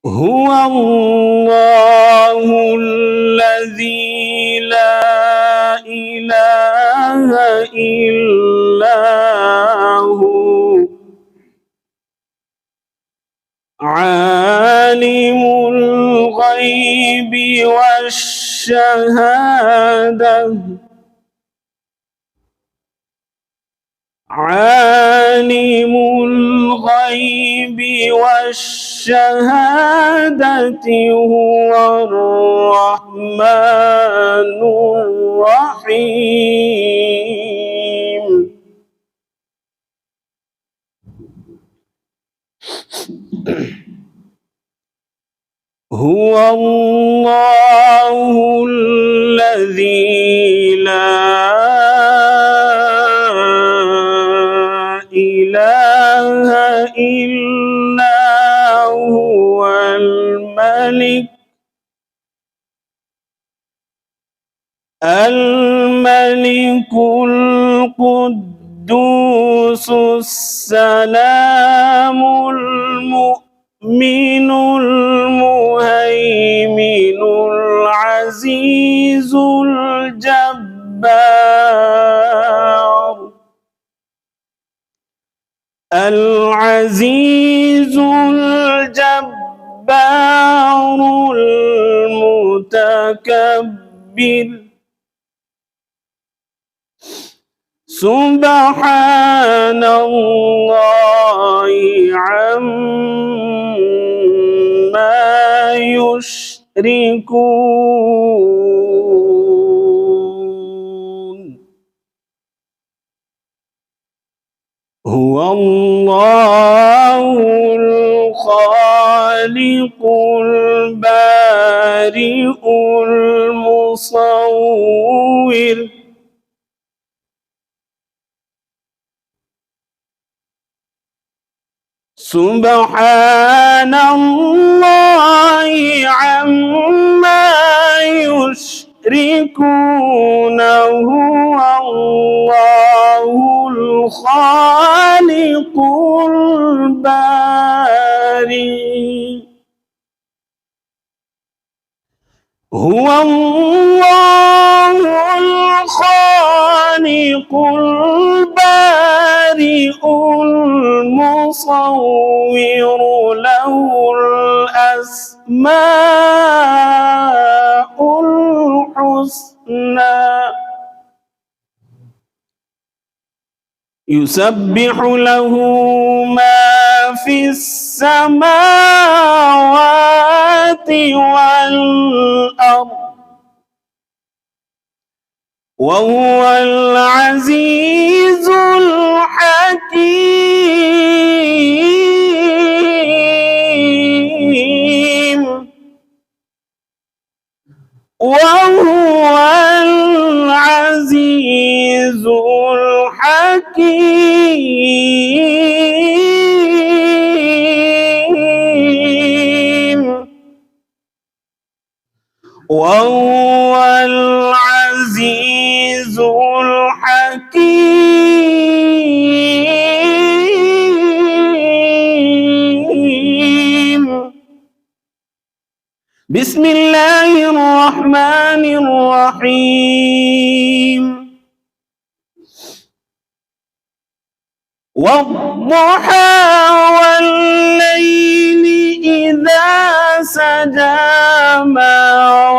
هو الله الذي لا إله إلا هو عالم الغيب والشهادة عالم الغيب والشهادة هو الرحمن الرحيم. هو الله الذي لا إله إلا هو الملك القدوس السلام المؤمن المهيمن العزيز الجبار العزيز الجبار المتكبر سبحان الله عما يشركون. هو الله الخالق البارئ المصور سبحان الله عما يشركون. هو الله الخالق البارئ هو الله الخالق البارئ المصور له الأسماء الحسنى يسبح له ما في السماوات والأرض وهو العزيز الحكيم وهو العزيز الحكيم وهو العزيز الحكيم. بسم الله الرحمن الرحيم. والضحى والليل إذا سجى ما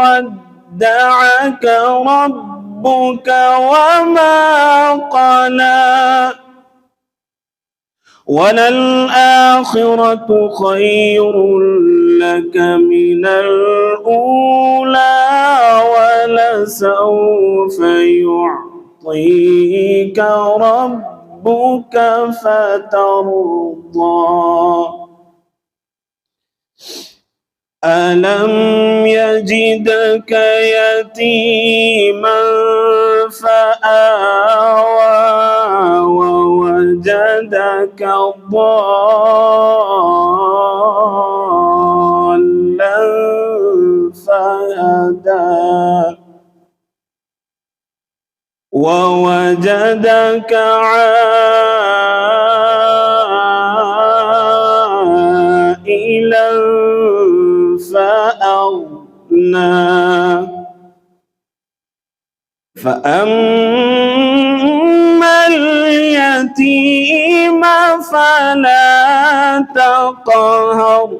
ودعك ربك وما قلى وللآخرة خير لك من الأولى ولسوف يعطيك ربك فترضى. ألم يجدك يتيما فآوى ووجدك ضالا فهدى ووجدك عائلا فأغنى فأما اليتيم فلا تقهر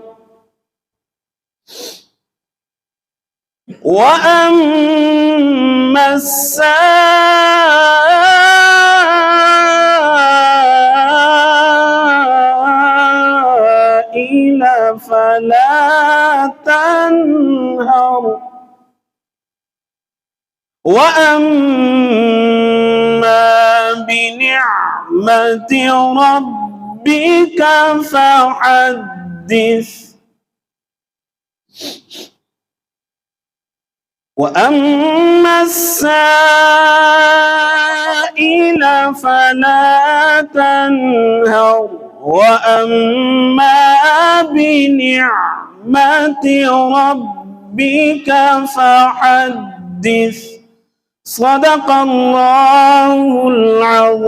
وأما السائل فلا تنهر وأما بنعمة ربك فحدث وأما السائل فلا تنهر وأما بنعمة ربك فحدث صدق الله العظيم.